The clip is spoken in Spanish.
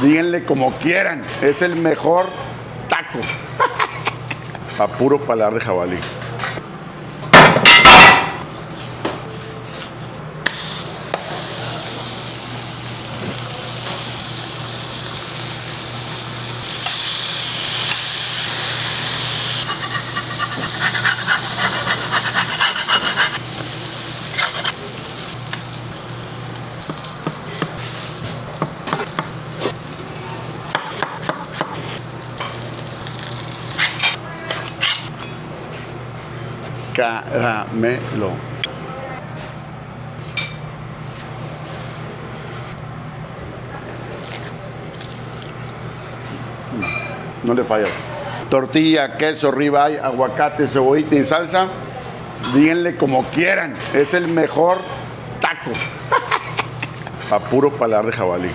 díganle como quieran, es el mejor taco. A puro paladar de jabalí. Caramelo. No le fallas. Tortilla, queso, ribeye, aguacate, cebollita y salsa. Díganle como quieran. Es el mejor taco. A puro paladar de jabalí.